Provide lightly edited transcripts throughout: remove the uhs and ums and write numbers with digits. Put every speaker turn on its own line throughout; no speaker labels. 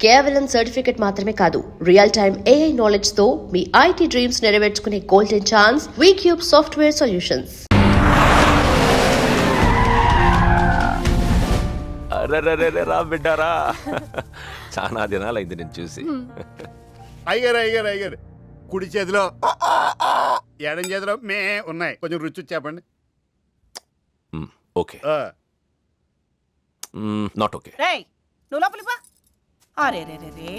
కేవలం సర్టిఫికెట్ మాత్రమే కాదు, రియల్ టైమ్ AI నాలెడ్జ్ తో మీ IT డ్రీమ్స్ నెరవేర్చుకునే golden chance VCube software solutions.
రా బిడ్డారా, చాలా దినాలైంది నేను చూసి.
అయ్యారు కుడి చేతిలో ఎడం చేతిలో మే ఉన్నాయి, కొంచెం రుచి చెప్పండి.
Okay, not okay.
నువ్వు లోపలిపా. అరే రే రే రే,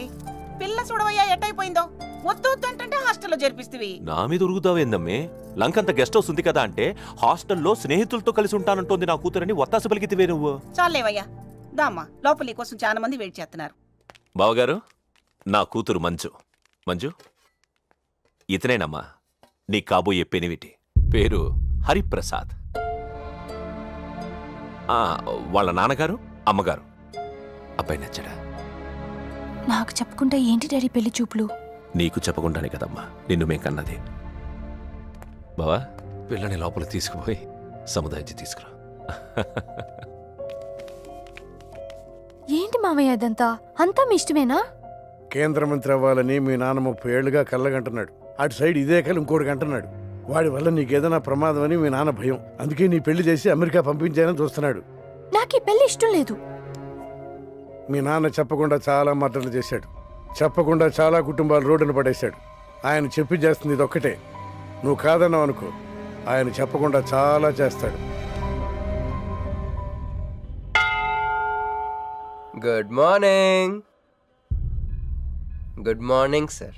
పిల్ల చూడవయ్యా ఎట్టయిపోయిందో. వద్దు వద్దు అంటే హాస్టల్లో చేర్పిస్తేవి.
నా మీద ఉరుగుతావేందమ్మే? లంకంత గెస్ట్ హౌస్ ఉంది కదా అంటే హాస్టల్లో స్నేహితులతో కలిసి ఉంటానంటోంది నా కూతురని ఒత్తాస పలికితివే నువ్వు.
చాలేవయ్యా, దామ్మా లోపల నీ కోసం చాలా మంది వెయిట్ చేస్తున్నారు.
బావగారు, నా కూతురు మంజు. మంజు, ఇతనేనమ్మా నీ కాబోయే పెనివిటి. పేరు హరిప్రసాద్. వాళ్ళ నాన్నగారు అమ్మగారు. అబ్బాయి నచ్చడా?
నాకు చెప్పకుండా ఏంటి డాడీ పెళ్లి చూపులు?
నీకు చెప్పకుండానే కదమ్మా నిన్ను మేం కన్నది. బావా, పిల్లని లోపల తీసుకుపోయి సముదాయించి తీసుకురా.
ఏంటి మావయ్య అదంతా? అంతా మీ ఇష్టమేనా?
కేంద్ర మంత్రి అవ్వాలని మీ నాన్న 30 ఏళ్లుగా కళ్ళగంటున్నాడు. అటు సైడ్ ఇదే కళ్ళు ఇంకోటికి అంటున్నాడు. వాడి వల్ల నీకేదైనా ప్రమాదం అని మీ నాన్న భయం. అందుకే నీ పెళ్లి చేసి అమెరికా పంపించాలని చూస్తున్నాడు.
నాకు ఈ పెళ్లి ఇష్టం లేదు.
మీ నాన్న చెప్పకుండా చాలా మర్డర్లు చేశాడు. చెప్పకుండా చాలా కుటుంబాలు రోడ్డున పడేశాడు. ఆయన చెప్పి చేస్తుంది ఇదొక్కటే. నువ్వు కాదన్నావు అనుకో, ఆయన చెప్పకుండా చాలా చేస్తాడు.
Good morning. Good morning sir.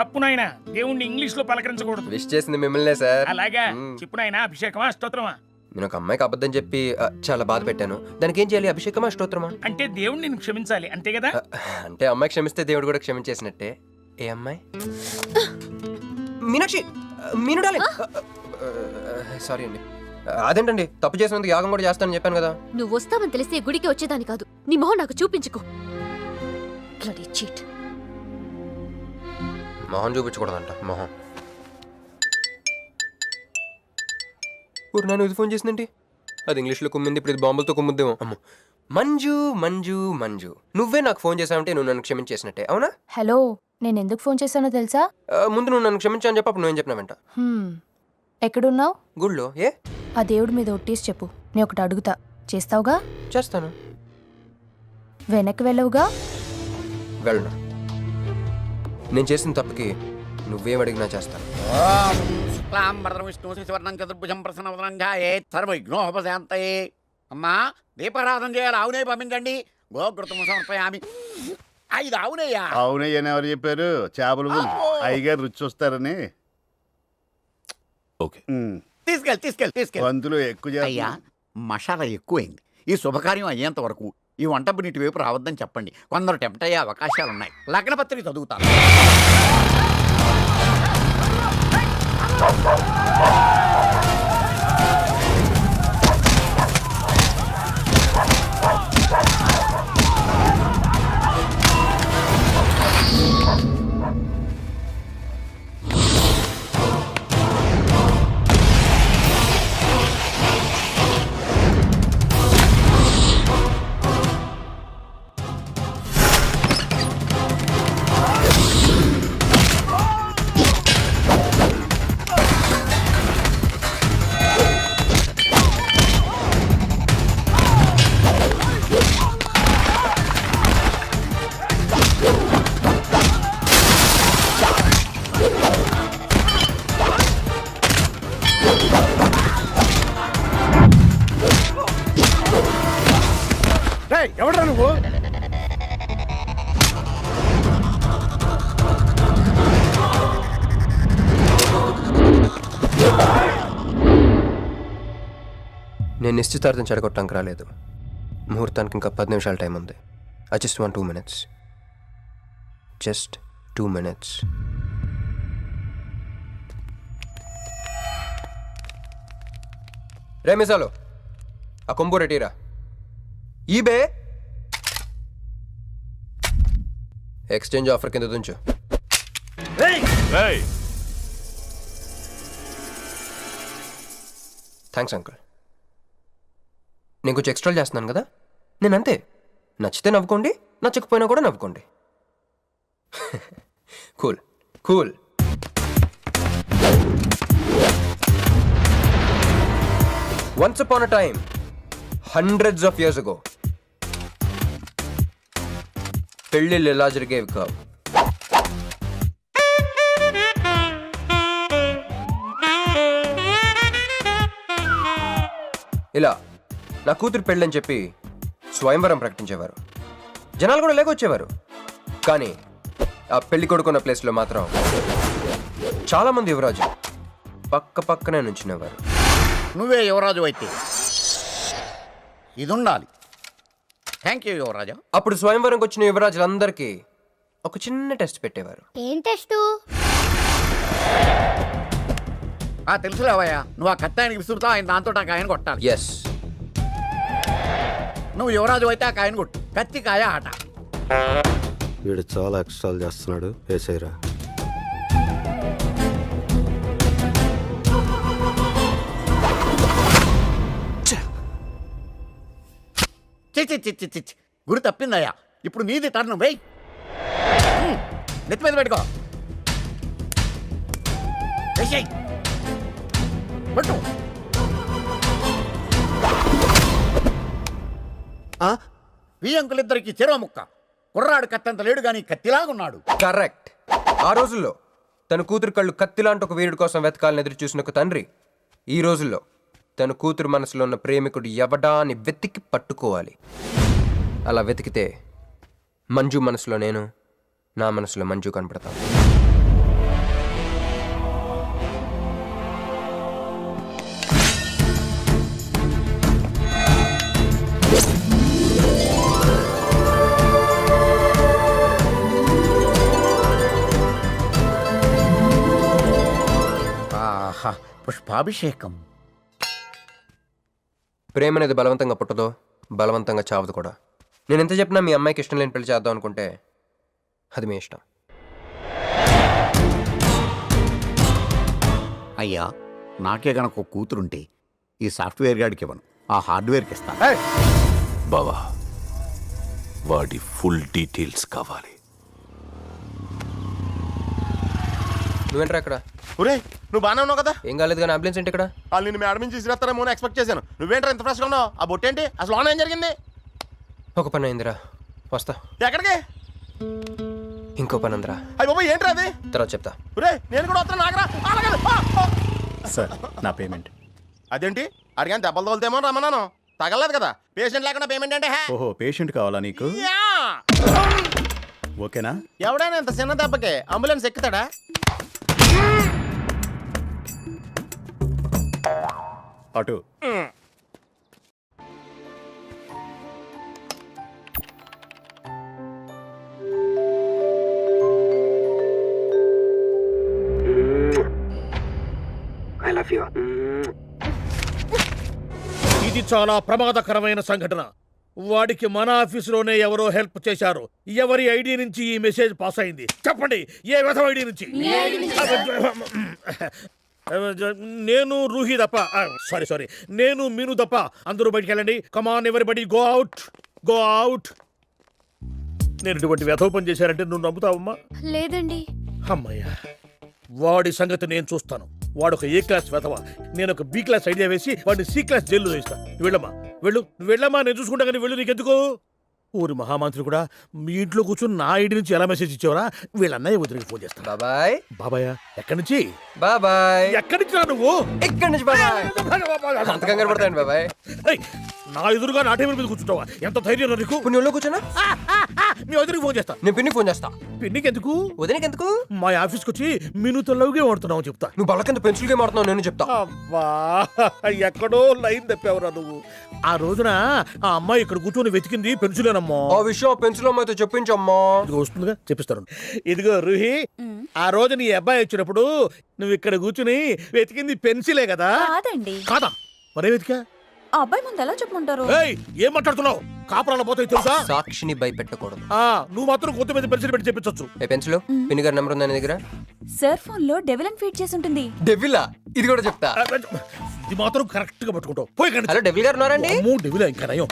తప్పు నాయనా, దేవుణ్ణి ఇంగ్లీష్ లో పలకరించకూడదు.
విష్ చేసింది మిమ్మల్నే సార్.
అలాగా చెప్పు నాయనా, అభిషేకమా స్తోత్రమా?
నేను ఒక అమ్మాయికి అబద్ధం చెప్పి చాలా బాధ పెట్టాను. దానికి ఏం చేయాలి? అభిషేకమా స్తోత్రమా?
అంటే దేవుణ్ణి నిన్ను క్షమించాలి అంతే కదా?
అంటే అమ్మాయి క్షమిస్తే దేవుడు కూడా క్షమించేసినట్టే. ఏ అమ్మాయి? మీనాక్షి. మీనుడాలి. సారీ అండి. అదేంటండి, తప్పు చేసినందుకు యాగం కూడా చేస్తానని చెప్పాను కదా.
నువ్వు వస్తావని తెలిస్తే గుడికి వచ్చేదాని కాదు. నీ మొహం నాకు చూపించుకో.
మొహం చూపించకూడదంట. మొహం నన్ను ఇది ఫోన్ చేసిందండి. అది ఇంగ్లీష్లో కుమ్మింది, ఇప్పుడు ఇది బాంబులతో కుమ్ముద్దేమో. అమ్మో. మంజు మంజు మంజు, నువ్వే నాకు ఫోన్ చేసావంటే నువ్వు నన్ను క్షమించేసినట్టే, అవునా?
హలో, నేను ఎందుకు ఫోన్ చేశానో తెలుసా?
ముందు నువ్వు నన్ను క్షమించాలని చెప్పి అప్పుడు నువ్వేం చెప్పినావంట?
ఎక్కడున్నావు?
గుళ్ళో. ఏ?
ఆ దేవుడి మీద ఒట్టేసి చెప్పు, నేను ఒకటి అడుగుతా, చేస్తావుగా?
చేస్తాను.
వెనక్కి వెళ్ళవుగా?
వెళ్ళను. నేను చేసిన తప్పుకి నువ్వేం అడిగినా చేస్తాను.
అమ్మా, దీపారాధన చేయాలి. ఆవునే పంపించండి. గోకృతము సమర్పయామి. 5 ఆవునయ్యా. ఆవునయ్య అని ఎవరు చెప్పారు? చేపలు అయ్యగారు రుచి చూస్తారని.
ఓకే,
తీసుకెళ్ళి వంతులు ఎక్కువ. అయ్యా, మసాలా ఎక్కువైంది. ఈ శుభకార్యం అయ్యేంత వరకు ఈ వంట నీటి వైపు రావద్దని చెప్పండి. కొందరు టెంప్ట్ అయ్యే అవకాశాలున్నాయి. లగ్నపత్రిక చదువుతాను.
ఎవడ్రా నువ్వు?
నేను నిశ్చితార్థం చెడగొట్టడానికి రాలేదు. ముహూర్తానికి ఇంకా 10 నిమిషాల టైం ఉంది. I just want 2 minutes. Just 2 minutes. రే మిసాలో, ఆ కొంబు రెటీరా. ఈబే ఎక్స్చేంజ్ ఆఫర్ కింద తుంచు. Thanks uncle. నేను కొంచెం ఎక్స్ట్రా చేస్తున్నాను కదా. నేను అంతే, నచ్చితే నవ్వుకోండి, నచ్చకపోయినా కూడా నవ్వుకోండి. Cool cool. Once upon a time, hundreds of years ago, పెళ్ళిళ్ళు ఎలా జరిగేవి కావు. ఇలా నా కూతురు పెళ్ళని చెప్పి స్వయంవరం ప్రకటించేవారు. జనాలు కూడా లేకొచ్చేవారు. కానీ ఆ పెళ్లి కొడుకున్న ప్లేస్లో మాత్రం చాలా మంది యువరాజు పక్క పక్కనే నుంచునేవారు.
నువ్వే యువరాజు అయితే ఇది ఉండాలి. థ్యాంక్ యూ యువరాజా.
అప్పుడు స్వయంవరంకి వచ్చిన యువరాజులందరికీ ఒక చిన్న టెస్ట్ పెట్టేవారు.
ఏం టెస్టు?
తెలుసులేవయ్యా, నువ్వు ఆ కత్తాయనికి విసురుతా, ఆయన దాంతో ఆ కాయను కొట్టాలి.
ఎస్,
నువ్వు యువరాజు అయితే ఆ కాయను కొట్టు. కత్తి కాయ ఆట.
వీడు చాలా ఎక్స్ట్రాలు చేస్తున్నాడు. వేసేయరా.
చి గురి తప్పిందయ్యా. ఇప్పుడు నీది టర్న్. వెయ్, నెత్తి మీద పెట్టుకో. వేసేయ్. పట్టు. ఈ అంకులిద్దరికి చెరవ ముక్క. కుర్రాడు కత్తంత లేడు గాని కత్తిలాగున్నాడు.
కరెక్ట్. ఆ రోజుల్లో తన కూతురు కళ్ళు కత్తిలాంటి ఒక వీరుడి కోసం వెతకాలని ఎదురు చూసిన ఒక తండ్రి ఈ రోజుల్లో తన కూతురు మనసులో ఉన్న ప్రేమికుడు ఎవడా అని వెతికి పట్టుకోవాలి. అలా వెతికితే మంజు మనసులో నేను, నా మనసులో మంజు కనపడతాను.
ఆహా, పుష్పాభిషేకం.
ప్రేమ అనేది బలవంతంగా పుట్టదో, బలవంతంగా చావదు కూడా. నేను ఎంత చెప్పినా మీ అమ్మాయికి ఇష్టం లేని పెళ్లి చేద్దాం అనుకుంటే అది మీ ఇష్టం.
అయ్యా, నాకే గనక ఒక కూతురుంటే ఈ సాఫ్ట్వేర్ గాడికి ఇవ్వను, ఆ హార్డ్వేర్కి ఇస్తాను.
బావా, వాడి ఫుల్ డీటెయిల్స్ కావాలి.
నువ్వేంట్రా ఇక్కడ?
ఒరే, నువ్వు బాగానే ఉన్నావు కదా?
ఏం కాలేదు కానీ అంబులెన్స్ ఏంటి ఇక్కడ?
వాళ్ళు నిన్ను మేడం నుంచి తీసుకురాస్తారేమో అని ఎక్స్పెక్ట్ చేశాను. నువ్వేంట్రా ఇంత ఫ్రెష్గా ఉన్నావు? ఆ బొట్టేంటి? అసలు ఆన్ ఏం జరిగింది?
ఒక పని అయిందిరా, వస్తా.
ఎక్కడికి?
ఇంకో పని ఉందిరా,
అయ్యి బాబు, ఏంట్రా అది?
తర్వాత చెప్తా.
ఒరే, నేను కూడా వస్తాను. నాగరా
సార్, నా పేమెంట్.
అదేంటి? అడిగాను దెబ్బలు తోలుతేమో రమ్మన్నాను. తగలలేదు కదా. పేషెంట్ లేకుండా పేమెంట్ అంటే
ఓహో, పేషెంట్ కావాలా నీకు? ఓకేనా?
ఎవడైనా ఇంత చిన్న దెబ్బకి అంబులెన్స్ ఎక్కుతాడా?
అటు.
I love you.
ఇది చాలా ప్రమాదకరమైన సంఘటన. వాడికి మన ఆఫీసులోనే ఎవరో హెల్ప్ చేశారు. ఎవరి ఐడి నుంచి ఈ మెసేజ్ పాస్ అయింది? చెప్పండి, ఏ విధం ఐడి నుంచి? నేను రూహి తప్ప, సారీ, నేను మీను తప్ప అందరూ బయటికి వెళ్ళండి. Come on everybody, go out, go out. నేను ఇటువంటి వ్యధో పని చేశానంటే నువ్వు నమ్ముతావమ్మా?
లేదండి.
అమ్మయ్యా, వాడి సంగతి నేను చూస్తాను. వాడు ఒక ఏ క్లాస్ వెధవ, నేను ఒక బి క్లాస్ ఐడియా వేసి వాడిని సి క్లాస్ జైల్లో వేస్తాను. వెళ్ళమ్మా, వెళ్ళు, వెళ్ళమ్మా, నేను చూసుకుంటా. కానీ వెళ్ళు, నీకెందుకు? ఊరి మహామంత్రి కూడా మీ ఇంట్లో కూర్చొని నా ఐడి నుంచి ఎలా మెసేజ్ ఇచ్చేవరా? వీళ్ళన్నయ్య వదిలికి ఫోన్ చేస్తాను.
బాబాయ్.
బాబాయ్ ఎక్కడి నుంచి?
బాబాయ్.
ఎక్కడి నుంచి రా నువ్వు?
ఇక్కడి నుంచి బాబాయ్. అంత కంగారు పడతాయండి బాబాయ్.
ఏయ్, నా ఎదురుగా నా టేబుల్ మీద కూర్చుంటావా? ఎంత ధైర్యం నీకు?
ఇప్పుడు నువ్వు కూర్చున్నా,
మీ వదిలికి ఫోన్ చేస్తా.
నేను పిన్నికి ఫోన్ చేస్తా.
పిన్నికి ఎందుకు?
వదినకి ఎందుకు?
మా ఆఫీస్కి వచ్చి మీనుతో లవ్గా వాడుతున్నావు చెప్తా.
నువ్వు బళ్ళ కింద పెన్సిల్ గేమ్ ఆడుతున్నావు, నేను చెప్తా.
అబ్బా, ఎక్కడో లైన్ తప్పావురా నువ్వు. ఆ రోజున ఆ అమ్మాయి ఇక్కడ కూర్చొని వెతికింది పెన్సిలేనమ్మా.
ఆ విషయం పెన్సిల్ అమ్మాయితో చెప్పించమ్మా.
ఇదిగో వస్తుందిగా, చెప్పిస్తాను. ఇదిగో రూహి, ఆ రోజు నీ అబ్బాయి వచ్చినప్పుడు నువ్వు ఇక్కడ కూర్చుని వెతికింది పెన్సిలే కదా?
కాదండి.
కాదా? మరే వెతికా?
ఆ అబ్బాయి ముందు ఎలా చెప్పమంటారు?
ఏయ్, ఏం మాట్లాడుతున్నావు? కాపురాల పోతాయి తెలుసా?
సాక్షిని భయపెట్టకూడదు.
నువ్వు మాత్రం కొత్త మీద పెన్సిల్ పెట్టి చెప్పించొచ్చు.
ఏ పెన్సిల్? పిన్ని గారి నెంబర్ ఉందా నీ దగ్గర?
సార్ ఫోన్ లో డెవిల్ అని ఫీడ్ చేసి ఉంటుంది.
డెవిలా? ఇది కూడా చెప్తా.
ఇది మాత్రం కరెక్ట్ గా పట్టుకుంటావు. పోయి కానీ
హలో డెవిల్ గారు ఉన్నారండి?
డెవిలా ఇంకా నయం.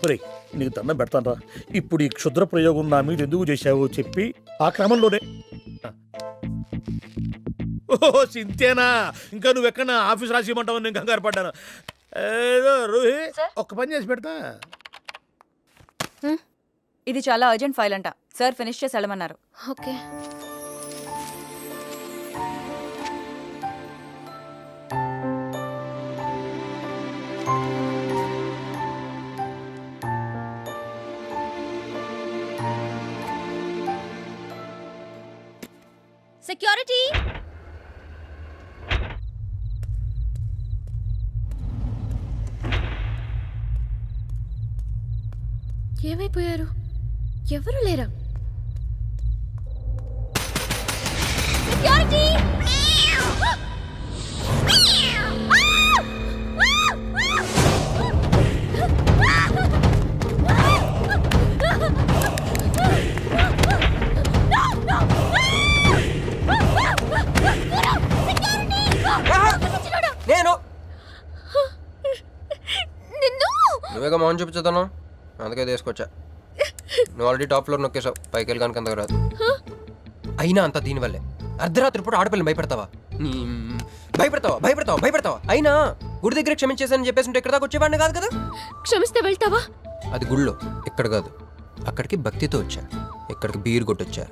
ఒరేయ్ నీకు దండం పెడతానరా. ఇప్పుడు ఈ క్షుద్ర ప్రయోగం నా మీద ఎందుకు చేశావో చెప్పి ఆ క్రమంలోనే. ఓహో సింతేనా? ఇంకా నువ్వెక్కడ ఆఫీస్ రాసిమంటావు? నేను కంగారు పడ్డాను. ఏదో రోహి ఒక్క పని చేసి పెడతా.
ఇది చాలా అర్జెంట్ ఫైల్ అంట. సార్ ఫినిష్ చేసి వెళ్ళమన్నారు.
ఓకే. సెక్యూరిటీ. ఏమైపోయారు? ఎవరు లేరా? సెక్యూరిటీ.
నేను నువ్వేగా మౌన్ చూపించదాను, అందుకే తీసుకొచ్చా. నువ్వు ఆల్రెడీ టాప్ ఫ్లోర్ నొక్కేసావు, పైకి వెళ్ళి కనుక అంతకు రాదు. అయినా అంత దీనివల్లే అర్ధరాత్రి పూట ఆడపిల్లని భయపెడతావా? భయపెడతావా భయపెడతావా భయపెడతావా? అయినా గుడి దగ్గర క్షమించేసానని చెప్పేసి ఉంటే ఇక్కడ దాకా వచ్చేవాడిని కాదు కదా.
క్షమిస్తే వెళ్తావా?
అది గుళ్ళో, ఇక్కడ కాదు. అక్కడికి భక్తితో వచ్చా, ఇక్కడికి బీరు కొట్టొచ్చా.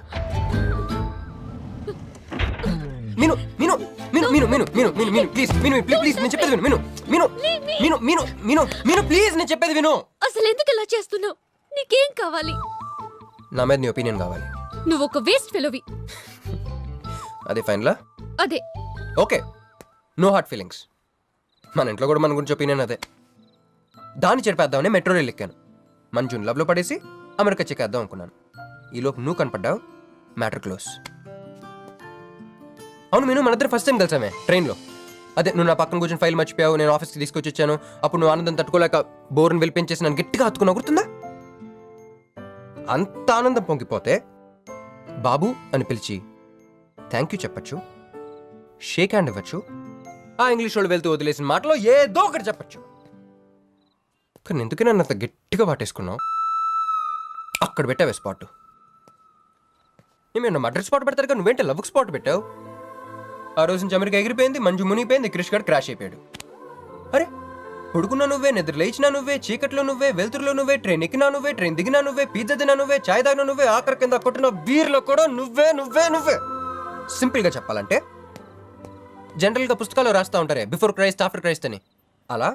మీను మీను మీను మీను మీను మీను మీను మీను ప్లీజ్ మీను ప్లీజ్ నేను చెప్పేది విను. మీను మీను మీను మీను మీను ప్లీజ్ నేను చెప్పేది విను.
అసలు ఎందుకు ఇలా చేస్తున్నావు? నీకేం కావాలి?
నా మీద నీ ఒపీనియన్ కావాలి.
నువ్వు ఒక వేస్ట్ ఫెలోవి.
అదే ఫైనలా?
అదే.
Okay, no heart feelings. మన ఇంట్లో కూడా మన గురించి ఒపీనియన్ అదే. దాన్ని చెరిపేద్దామని మెట్రో రైల్ ఎక్కాను. మంజుని లవ్లో పడేసి అమెరికా చెక్కేద్దాం అనుకున్నాను. ఈలోపు నువ్వు కనపడ్డావు, మ్యాటర్ క్లోజ్. అవును మీను, మన ఇద్దరు ఫస్ట్ టైం కలిసామే ట్రైన్లో. అదే నువ్వు నా పక్కన కూర్చొని ఫైల్ మర్చిపోయావు, నేను ఆఫీస్కి తీసుకొచ్చి వచ్చాను. అప్పుడు నువ్వు ఆనందం తట్టుకోలేక బోర్ని వెళ్ళిపించేసి నన్ను గట్టిగా హత్తుకున్నా, గుర్తుందా? అంత ఆనందం పొంగిపోతే బాబు అని పిలిచి థ్యాంక్ యూ చెప్పచ్చు, షేక్ హ్యాండ్ ఇవ్వచ్చు, ఆ ఇంగ్లీష్ వాళ్ళు వెళ్తూ వదిలేసిన మాటలో ఏదో ఒకటి చెప్పచ్చు. కానీ ఎందుకు నన్ను అంత గట్టిగా వాటేసుకున్నావు? అక్కడ పెట్టావే స్పాట్. నేను మర్డర్ స్పాట్ పెడతారు కానీ నువ్వేంటి లవ్కి స్పాట్ పెట్టావు? ఆ రోజు నుంచి అమెరికా ఎగిరిపోయింది, మంజు మునిగిపోయింది, క్రిష్ గారు క్రాష్ అయిపోయాడు. అరే పడుకున్నా నువ్వే, నిద్ర లేచినా నువ్వే, చీకట్లో నువ్వే, వెలుతురులో నువ్వే, ట్రైన్ ఎక్కినా నువ్వే, ట్రైన్ దిగినా నువ్వే, పిజ్జా తినా నువ్వే, చాయ్ తాగినా నువ్వే, ఆఖరి కింద కొట్టిన బీర్లో కూడా నువ్వే నువ్వే నువ్వే. సింపుల్గా చెప్పాలంటే జనరల్గా పుస్తకాలు రాస్తూ ఉంటారే బిఫోర్ క్రైస్ట్ ఆఫ్టర్ క్రైస్ట్ అని, అలా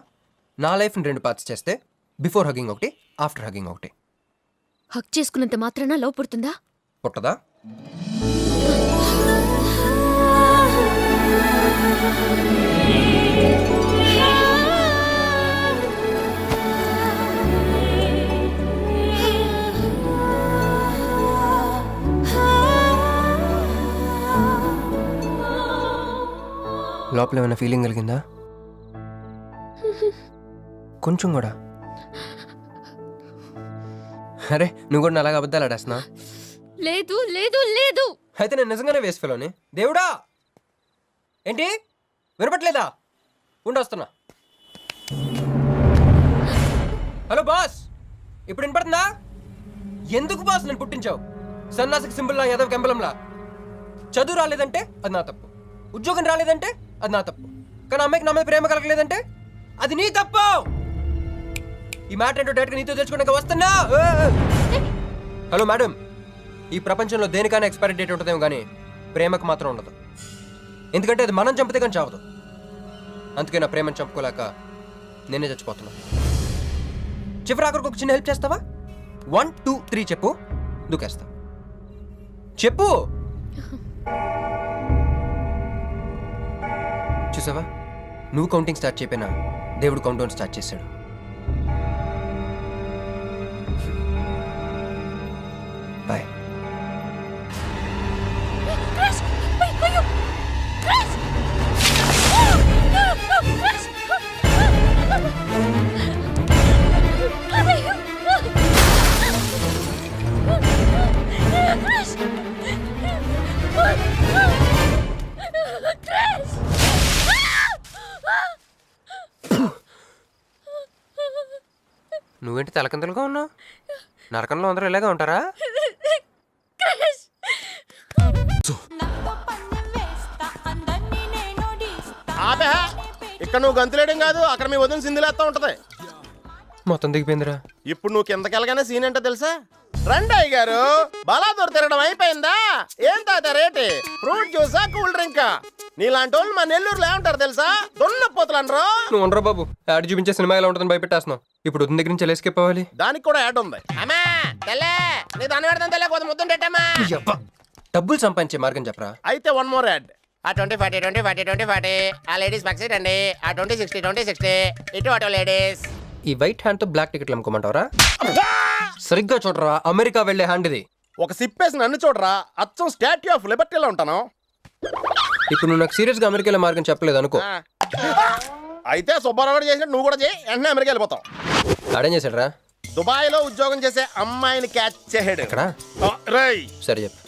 నా లైఫ్ని 2 పార్ట్స్ చేస్తే బిఫోర్ హగింగ్ ఒకటి, ఆఫ్టర్ హగింగ్ ఒకటి.
హక్ చేసుకున్నంత మాత్రాన లవ్ పుడుతుందా?
పుట్టదా? లోపల ఏమైనా ఫీలింగ్ కలిగిందా? కొంచెం కూడా? అరే నువ్వు కూడా అలాగే అబద్ధాలు ఆడేస్తున్నా?
లేదు లేదు లేదు.
అయితే నేను నిజంగానే వేస్ట్ ఫెలోని. దేవుడా ఏంటి వినపట్లేదా? ఉండొస్తున్నా. హలో బాస్, ఇప్పుడు వినపడుతుందా? ఎందుకు బాస్ నన్ను పుట్టించావు? సన్నాసికి సింబల్లా, యాదవ్ కెంబలంలా. చదువు రాలేదంటే అది నా తప్పు, ఉద్యోగం రాలేదంటే అది నా తప్పు, కానీ అమ్మాయికి నా మీద ప్రేమ కలగలేదంటే అది నీ తప్పు. ఈ మ్యాటర్ ఏంటో డైరెక్ట్గా నీతో తెచ్చుకోవడానికి వస్తున్నా. హలో మేడం, ఈ ప్రపంచంలో దేనికైనా ఎక్స్పైరీ డేట్ ఉంటుందేమో కానీ ప్రేమకు మాత్రం ఉండదు. ఎందుకంటే అది మనం చంపితే కానీ చావదు. అందుకే నా ప్రేమను చంపుకోలేక నేనే చచ్చిపోతున్నా. చివరి ఆఖరికి ఒక చిన్న హెల్ప్ చేస్తావా? 1 2 3 చెప్పు, దూకేస్తా. చెప్పు. చూసావా, నువ్వు కౌంటింగ్ స్టార్ట్ చేయపోయినా దేవుడు కౌంట్ డౌన్ స్టార్ట్ చేశాడు. బాయ్. నువ్వేంటి తలకిందులుగా ఉన్నావు? నరకంలో అందరూ ఇలాగే ఉంటారా?
ఆపే ఇక్కడ నువ్వు గంతులేయడం కాదు, అక్కడ మీ వదిన సింధులేస్తా ఉంటది.
మొత్తం దిగిపోయిందిరా.
ఇప్పుడు నువ్వు కిందకెళ్ళగానే సీన్ ఏంటో తెలుసా? రండి అయ్య గారు, బలాదూర్ తిరగడం అయిపోయిందా? ఏం తాత రేటు? ఫ్రూట్ జ్యూసా, కూల్ డ్రింకా? నీలాంటి వాళ్ళు మా నెల్లూరులో ఏమంటారు తెలుసా? దొన్నపోతులు అనరు.
నువ్వు ఉండరా బాబు, యాడ్ చూపించే సినిమా ఎలా ఉంటుందని భయపెట్టేస్తున్నావు. ఇప్పుడు వదిన దగ్గర నుంచి ఎలా ఎస్కేప్ అవ్వాలి?
దానికి కూడా యాడ్ ఉంది. అమ్మా తెల్లే, నీ దాన్ని పెడతాను తెల్లే, కొంత ముద్దుంటమ్మా.
డబ్బులు సంపాదించే మార్గం చెప్పరా.
అయితే వన్ మోర్ యాడ్. ఆ 20-40 ఆ లేడీస్ బ్యాక్ సైడ్ అండి. ఆ 20-60 ఇటు అటు లేడీస్.
ఈ వైట్ హ్యాండ్ తో బ్లాక్ టికెట్లు అమ్ముకోమంటావరా? సరిగ్గా చూడరా, అమెరికా వెళ్లే హ్యాండ్ ఇది.
ఒక సిప్పేసి నన్ను చూడరా, అచ్చం స్టాట్యూ ఆఫ్ లిబర్టీలో ఉంటాను.
ఇప్పుడు నువ్వు నాకు సీరియస్ గా అమెరికా మార్గం చెప్పలేదు అనుకో.
అయితే సుబ్బారావు చేసినట్టు నువ్వు కూడా చేయి, వెంటనే అమెరికా వెళ్ళిపోతావు.
ఆడేం చేశాడరా?
దుబాయ్ లో ఉద్యోగం చేసే అమ్మాయిని క్యాచ్ చేసాడు.
ఎక్కడ?
రై
సరే చెప్పు.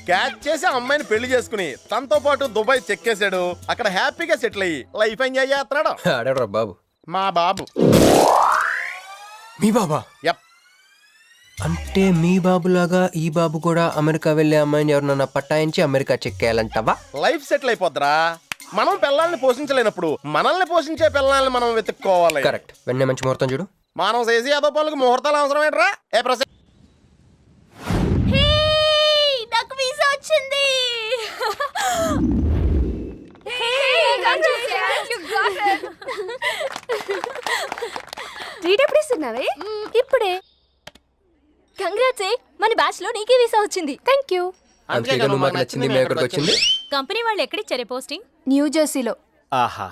క్యాచ్ చేసి అమ్మాయిని పెళ్లి చేసుకుని తనతో పాటు దుబాయ్ చెక్కేశాడు. అక్కడ హ్యాపీగా సెటిల్ అయ్యి లైఫ్ ఎంజాయ్ చేస్తున్నాడు.
ఆడాడురా బాబు.
మా బాబు.
మీ బాబా?
యప్.
అంటే మీ బాబులాగా ఈ బాబు కూడా అమెరికా వెళ్లే అమ్మాయిని ఎవరినన్నా పట్టాయించి అమెరికా చెక్కేయాలంటావా?
లైఫ్ సెటిల్ అయిపోద్దిరా. మనం పిల్లల్ని పోషించలేనప్పుడు మనల్ని పోషించే పిల్లల్ని మనం వెతుక్కోవాలి.
కరెక్ట్. వెంటనే మంచి ముహూర్తం చూడు.
మనం చేసి అదో పనులకు ముహూర్తాలు అవసరం ఏంట్రా? ఏ ప్రశ్న
నాకు వీసా వచ్చింది. ట్రీట్ ఎప్పుడు ఇస్తున్నావే? ఇప్పుడే. కంగ్రాట్స్, మన బ్యాచ్ లో నీకే వీసా వచ్చింది. Thank you.
అందుకే నువ్వు మాకు నచ్చింది, మేము ఎక్కడికి వచ్చింది.
కంపెనీ వాళ్ళు ఎక్కడిచ్చారే పోస్టింగ్? న్యూ జెర్సీలో.
ఆహా,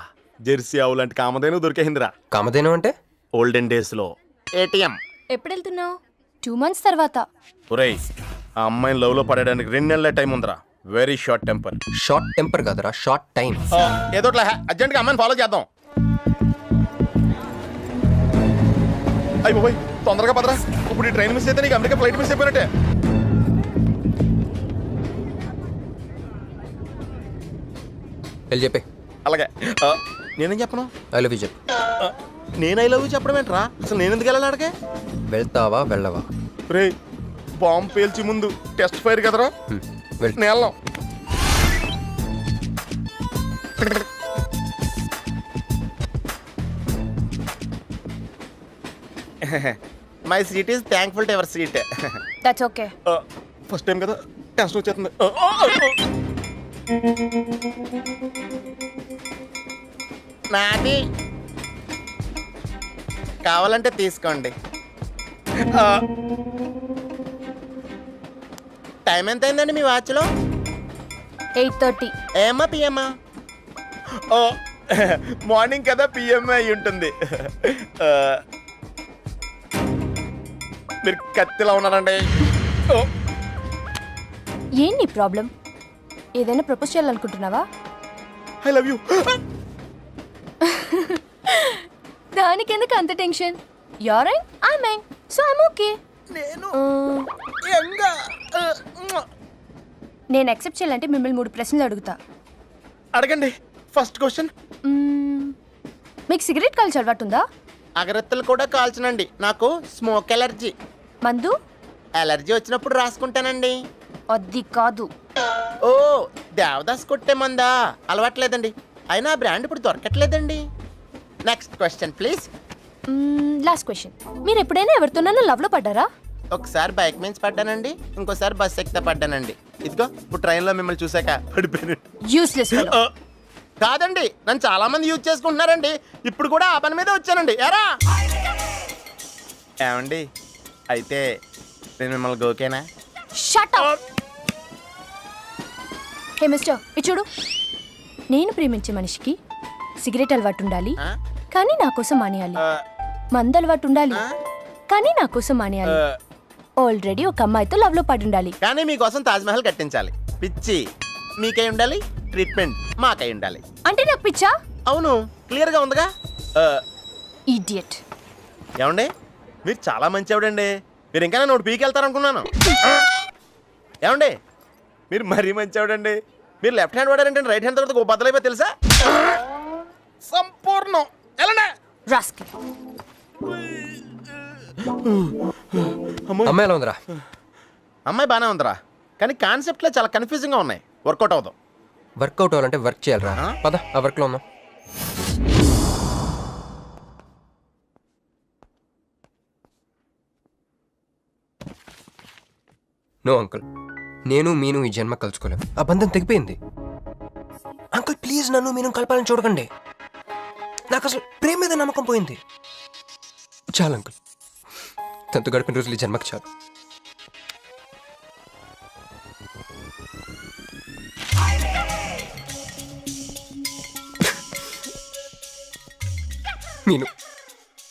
జెర్సీ ఆవు లాంటి కామధేను దొరికేసిందిరా.
కామధేను అంటే?
ఓల్డెన్ డేస్ లో ఏటీఎం.
ఎప్పుడు వెళ్తున్నావు? 2 months తర్వాత.
ఒరేయ్, ఆ అమ్మాయిని లవ్ లో పడడానికి 2 నెలల టైం ఉందిరా. Very short temper.
Short temper కాదురా, షార్ట్ టైం.
ఏదో అర్జెంట్ గా అమ్మాయిని ఫాలో చేద్దాం. అయ్యి బాబోయ్, తొందరగా పదరా. ఇప్పుడు ఈ ట్రైన్ మిస్ అయితే నీకు అమెరికా ఫ్లైట్ మిస్ అయిపోయినట్టే.
వెళ్ళి చెప్పే.
అలాగే. నేనేం చెప్పను?
ఐ లవ్ యూ చెప్పు.
నేను ఐ లవ్ యూ చెప్పడం ఏంట్రా? అసలు నేను ఎందుకు వెళ్ళాలి అడిగే?
వెళ్తావా వెళ్ళవా?
రే, బాంబు పేల్చి ముందు టెస్ట్ ఫైర్ కదరా.
వెళ్ళు.
నేను వెళ్ళాం. My seat is thankful to ever seat.
That's okay.
First time కదా, టెన్షన్ వచ్చేస్తుంది. నాది కావాలంటే తీసుకోండి. టైం ఎంత అయిందండి మీ వాచ్లో?
8:30.
ఏమా పిఎమ్మా? ఓ, మార్నింగ్ కదా, పిఎంఏ అయి ఉంటుంది. మీరు కత్తిలా ఉన్నారండి.
ఏంటి ప్రాబ్లం? ఏదైనా ప్రపోజ్ చేయాలనుకుంటున్నావా?
I love you.
దానికి ఎందుకు అంత tension? You're young, I young, so I'm okay. నేను యాక్సెప్ట్ చేయాలంటే మిమ్మల్ని 3 ప్రశ్నలు అడుగుతా.
అడగండి. First question.
మీకు సిగరెట్ కాల్చి అలవాటు ఉందా?
అగరత్తులు కూడా కాల్చనండి, నాకు స్మోక్ ఎలర్జీ.
మందు?
ఎలర్జీ వచ్చినప్పుడు రాసుకుంటానండి.
అది కాదు.
ఓ, దేవదాస్ కొట్టే మందా? అలవాట్లేదండి. అయినా బ్రాండ్ ఇప్పుడు దొరకట్లేదండి. Next question please.
Last question. మీరు ఎప్పుడైనా ఎవరితోనైనా లవ్ లో పడ్డారా?
ఒకసారి బైక్ మీద పడ్డానండి, ఇంకోసారి బస్ ఎక్కితే పడ్డానండి. ఇదిగో ఇప్పుడు ట్రైన్లో మిమ్మల్ని చూసాక పడిపోయాను.
Useless fellow.
కాదండి, నన్ను చాలా మంది యూజ్ చేసుకుంటున్నారండి. ఇప్పుడు కూడా ఆ పని మీద వచ్చానండి. ఎరా ఏమండి, అయితే నేను మిమ్మల్ని ఓకేనా?
Shut up. హే మిస్టర్, ఇది చూడు. నేను ప్రేమించే మనిషికి సిగరెట్ అలవాటు ఉండాలి, కానీ నా కోసం మానేయాలి. మందు అలవాటు ఉండాలి, కానీ నా కోసం మానేయాలి. ఆల్రెడీ ఒక అమ్మాయితో లవ్ లో పడి ఉండాలి,
కానీ మీకోసం తాజ్మహల్ కట్టించాలి. పిచ్చి మీకై ఉండాలి, ట్రీట్మెంట్ మాకై ఉండాలి.
అంటే నాకు పిచ్చా?
అవును, క్లియర్గా ఉందిగా.
ఇడియట్.
ఏమండి, మీరు చాలా మంచివాడండి. మీరు ఇంకా నన్ను పీకెళ్తారనుకున్నాను. ఏమండి, మీరు మరీ మంచివాడండి. మీరు లెఫ్ట్ హ్యాండ్ వాడారంటే రైట్ హ్యాండ్ తర్వాత బద్దలైపోయి తెలుసా? సంపూర్ణం. ఎలాండి?
రాస్కెల్.
అమ్మాయి ఎలా ఉందిరా?
అమ్మాయి బానే ఉందిరా, కానీ కాన్సెప్ట్లే చాలా కన్ఫ్యూజింగ్ గా ఉన్నాయి. వర్కౌట్ అవుతాం.
వర్కౌట్ అవ్వాలంటే వర్క్ చేయాలిరా. పద ఆ వర్క్లో ఉందాం. నో అంకుల్, నేను మీను ఈ జన్మ కలుసుకోలేము. ఆ బంధం తెగిపోయింది. అంకుల్ ప్లీజ్ నన్ను మీను కలపాలని చూడకండి. నాకు అసలు ప్రేమ మీద నమ్మకం పోయింది. చాలు అంకుల్, తనతో గడిపిన రోజులు ఈ జన్మకి చాలు. నేను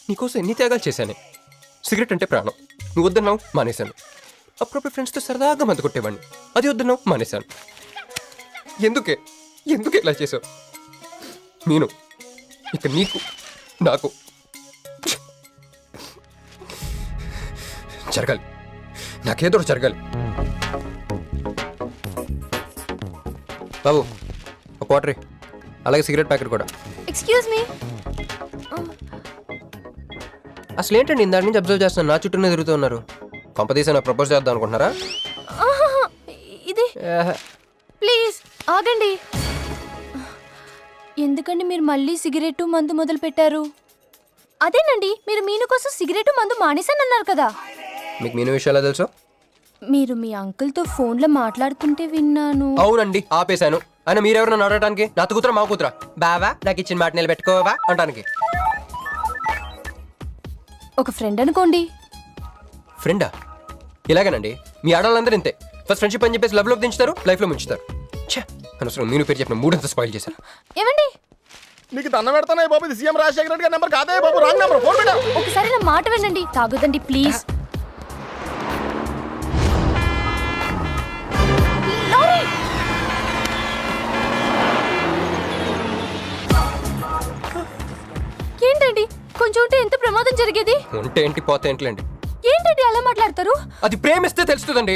నీకోసం ఎన్ని త్యాగాలు చేశానే. సిగరెట్ అంటే ప్రాణం, నువ్వు వద్దన్నావు మానేశాను. అప్పుడప్పుడు ఫ్రెండ్స్తో సరదాగా మందు కొట్టేవాడిని, అది వద్దన్నావు మానేశాను. ఎందుకే ఎందుకు ఇలా చేసావు నేను? ఇక నీకు నాకు జరగాలి, నాకేదో జరగాలి. బాబు ఒక వాటర్, అలాగే సిగరెట్ ప్యాకెట్ కూడా.
Excuse me.
అసలు ఏంటండి ఇందాక నుంచి అబ్జర్వ్ చేస్తున్నాను, నా చుట్టూనే తిరుగుతూ ఉన్నారు. కొంపదీసా నా ప్రపోజ్ చేద్దాం అనుకుంటున్నారా?
ఇది ప్లీజ్ ఆగండి. ఎందుకండి మీరు మళ్ళీ సిగరెట్ మందు మొదలు పెట్టారు? అదేనండి, మీరు మీను కోసం సిగరెట్ మందు మానేశానన్నారు కదా.
మీకు మీను విషయాలు తెలుసు?
మీరు మీ అంకుల్తో ఫోన్లో మాట్లాడుతుంటే విన్నాను.
అవునండి, ఆపేశాను. ఆయన మీరెవరు నన్ను అడగడానికి? నా కూతురా మా కూతురా? బావా నాకు ఇచ్చిన మాట నిలబెట్టుకోవా అంటానికి.
ఒక ఫ్రెండ్ అనుకోండి.
ఫ్రెండా? ఇలాగేనండి, మీ ఆడవాళ్ళందరూ ఇంతే. ఫస్ట్ ఫ్రెండ్షిప్ అని చెప్పేసి లవ్లోకి దించుతారు, లైఫ్లో ముంచుతారు. ఛే, అనవసరం మీను పేరు చెప్పిన మూడంతా స్పాయిల్ చేశారు.
ఏమండి,
నీకు దండ పెడతానే బాబు, ఇది సీఎం రాజశేఖర రెడ్డి గారి నెంబర్ కాదే బాబు, రాంగ్ నెంబర్. ఫోన్ పెట్టా.
ఒకసారి నా మాట వినండి. తాగొద్దండి ప్లీజ్. ఏంటండి, కొంచెం ఉంటే ఎంత ప్రమాదం జరిగేది.
ఉంటే ఏంటి, పోతే ఏంటిలేండి.
ఏంటండి అలా మాట్లాడతారు?
అది ప్రేమిస్తే తెలుస్తుందండి,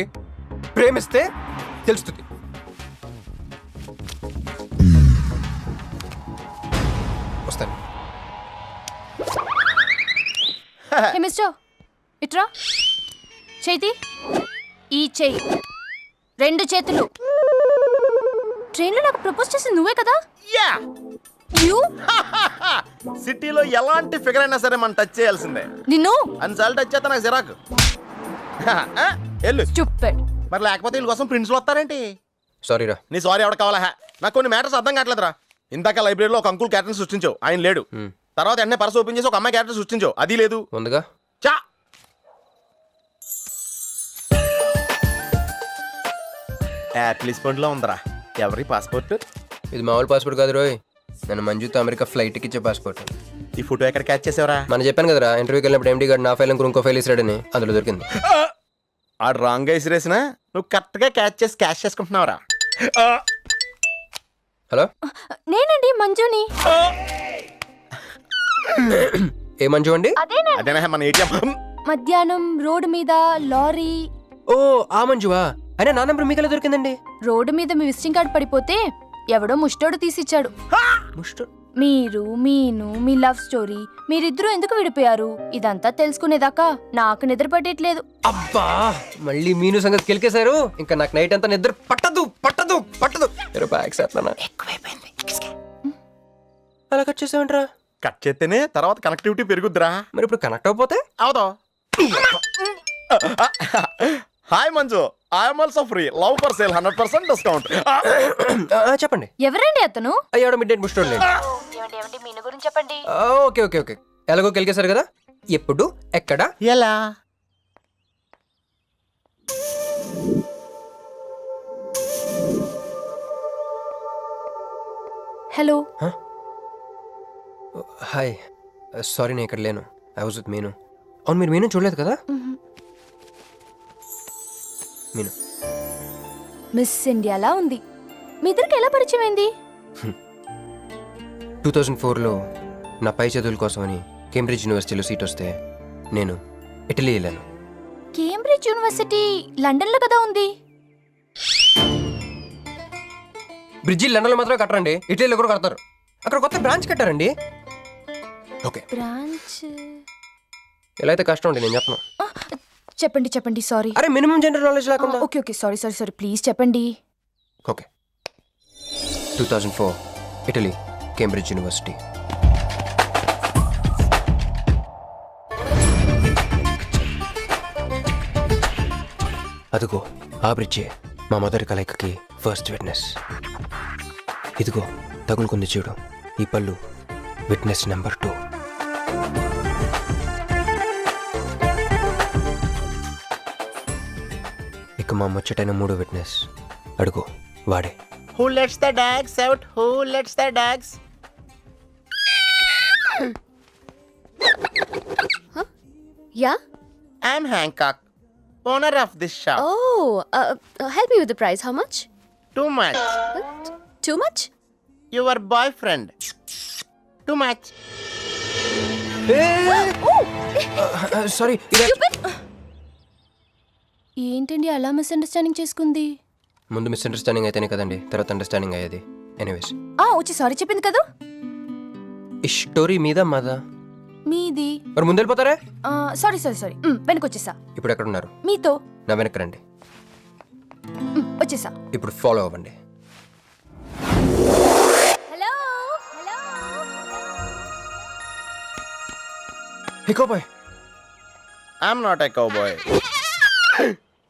ప్రేమిస్తే తెలుస్తుంది. వస్తాను.
హే మిస్టర్, ఇట్రా. చేతి ఈ చెయ్యి, రెండు చేతులు. ట్రైన్లో నాకు ప్రపోజ్ చేసింది నువ్వే కదా?
Yeah,
you.
సిటీలో ఎలాంటి ఫిగర్ అయినా సరే మనం టచ్ చేయాల్సిందే.
నిన్ను
అన్నిసార్లు టచ్ చేస్తా నాకు సిరాకు. వెళ్ళు.
స్టూపిడ్.
మరి లేకపోతే వీళ్ళ కోసం ప్రిన్స్లు వస్తారేంటి?
సారీరా.
నీ సారీ ఎవడ కావాలా? నాకు కొన్ని మ్యాటర్స్ అర్థం కావట్లేదురా. ఇందాక లైబ్రరీలో ఒక అంకుల్ క్యారెక్టర్ సృష్టించావు, ఆయన లేడు. తర్వాత ఎన్నే పర్స్ ఓపెన్ చేసి ఒక అమ్మాయి క్యారెక్టర్ సృష్టించావు, అది లేదు.
ఉందిగా.
చా యాప్లిస్ పండ్లో ఉందరా. ఎవరి పాస్పోర్ట్?
ఇది మామూలు పాస్పోర్ట్ కాదు రోయ్, నన్ను మంజుతో అమెరికా ఫ్లైట్కి ఇచ్చే పాస్పోర్ట్.
ఈ ఫోటో ఎక్కడ క్యాచ్ చేసావరా?
మనం చెప్పాను కదరా, ఇంటర్వ్యూకి వెళ్ళినప్పుడు ఎండి గారు నా ఫైల్ ఇంకో ఫైల్ ఇస్తాడని, అందులో దొరికింది.
ఆడు రాంగ్ గా ఇసిరేసినా నువ్వు కరెక్ట్ గా క్యాచ్ చేసి క్యాష్ చేసుకుంటున్నావురా.
హలో,
నేనండి మంజుని.
ఏ మంజు అండి?
అదేనా మన ఏటీఎం?
మధ్యాహ్నం రోడ్డు మీద లారీ.
ఓ ఆ మంజువా? అయినా నా నెంబర్ మీకు ఎలా దొరికిందండి?
రోడ్డు మీద మీ విజిటింగ్ కార్డ్ పడిపోతే ఎవడో ముష్టోడు తీసిచ్చాడు. మీరు మీను మీ లవ్ స్టోరీ, మీరిద్దరూ ఎందుకు విడిపోయారు ఇదంతా తెలుసుకునేదాకా నాకు నిద్ర పట్టేట్లేదు.
అబ్బా, మళ్ళీ మీను సంగతి కెలికేశారు. ఇంకా నాకు నైట్ అంతా నిద్ర పట్టదు పట్టదు పట్టదు. ఎక్కువైపోయింది. అలా కట్ చేసావంటరా?
కట్ చేస్తేనే తర్వాత కనెక్టివిటీ పెరుగుద్దిరా.
మరి ఇప్పుడు కనెక్ట్ అయిపోతే
అవుతావు. Hi Manju, I'm also free, love for sale, 100% discount.
చెప్పండి.
ఎవరండి అతను?
అయ్యాడు మిడ్ నైట్ ముస్టోడ్ లేండి.
మీను గురించి చెప్పండి.
ఓకే ఓకే ఓకే, ఎలాగో కెలికేశారు కదా. ఎప్పుడు, ఎక్కడ,
ఎలా?
హలో.
హాయ్, సారీ నేను ఇక్కడ లేను, ఐ వాజ్ విత్ మీను. అవును, మీరు మీను చూడలేదు కదా? మీను
మిస్ ఇండియాలా ఉంది. మీ ఇద్దరికి ఎలా పరిచయం అయింది?
2004లో నా పై చదువుల కోసమని కేంబ్రిడ్జ్ యూనివర్సిటీలో సీట్ వస్తే నేను ఇటలీ వెళ్ళాను.
కేంబ్రిడ్జ్ యూనివర్సిటీ లండన్లో కదా ఉంది.
బ్రిడ్జి లండన్లో మాత్రమే కట్టరండి, ఇటలీలో కూడా కడతారు. అక్కడ కొత్త బ్రాంచ్ కట్టారండి. ఓకే,
బ్రాంచ్
ఎలా అయితే కష్టం అండి, నేను చెప్పను.
చెప్పండి చెప్పండి, సారీ.
అరే మినిమం జనరల్ నాలెడ్జ్ లేకుండా.
Okay okay, sorry sorry sorry, please చెప్పండి.
ఓకే. 2004 Italy, Cambridge university. అదిగో ఆ బ్రిడ్జే మా మొదటి కలయికకి ఫస్ట్ విట్నెస్. ఇదిగో తగులుకుంది చూడు ఈ పళ్ళు, విట్నెస్ నెంబర్ 2. ఇక మా ముచ్చటైన 3 విట్నెస్ అడుగు వాడే.
Who lets the dogs out? Who lets the dogs?
Yeah?
I'm Hancock, owner of this shop.
Oh, help me with the price. How much?
Too much.
Too much?
Your boyfriend. Too much.
Sorry.
ఏంటండి అలా misunderstanding చేసుకుంది?
ముందు misunderstanding అయితేనే కదండి తర్వాత understanding అయ్యేది. Anyways,
వచ్చి sorry చెప్పింది కదా.
ఈ స్టోరీ మీద మాదా?
మీది.
మరి ముందు వెళ్ళిపోతారే.
సారీ సారీ సారీ, వెనకొచ్చేసా.
ఇప్పుడు ఎక్కడ ఉన్నారు?
మీతో.
నా వెనక్కి రండి.
వచ్చేసా.
ఇప్పుడు ఫాలో అవ్వండి.
Hello hello.
Hey cowboy.
I'm not a cowboy.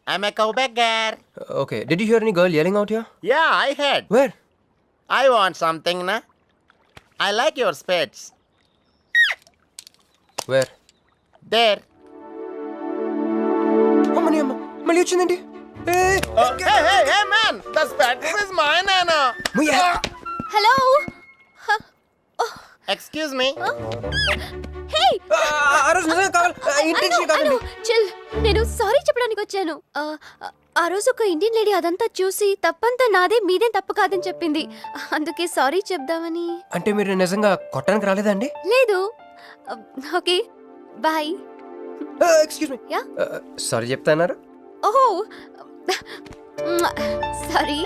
I'm a cowbagger.
Okay, did you hear any girl yelling out here?
Yeah, I heard.
Where?
I want something, na? I like your spades.
Where?
There.
అమ్మని అమ్మ మళ్ళీ వచ్చిందండి.
Hey, man! The spades is mine, Anna.
Hello?
Excuse me.
Hey!
ఆ రోజు నిజంగా కావాలి, intention కాదండి.
Chill. నేను సారీ చెప్పడానికి వచ్చాను. ఆ రోజు ఒక ఇండియన్ లేడీ అదంతా చూసి తప్పంతా నాదే, మీదేం తప్పు కాదని చెప్పింది. అందుకే సారీ చెప్దామని.
అంటే మీరు నిజంగా కొట్టడానికి రాలేదండి?
లేదు. Okay, bye.
Excuse me.
Ya.
Sorry చెప్తాన్నారు.
ఓహో, సారీ.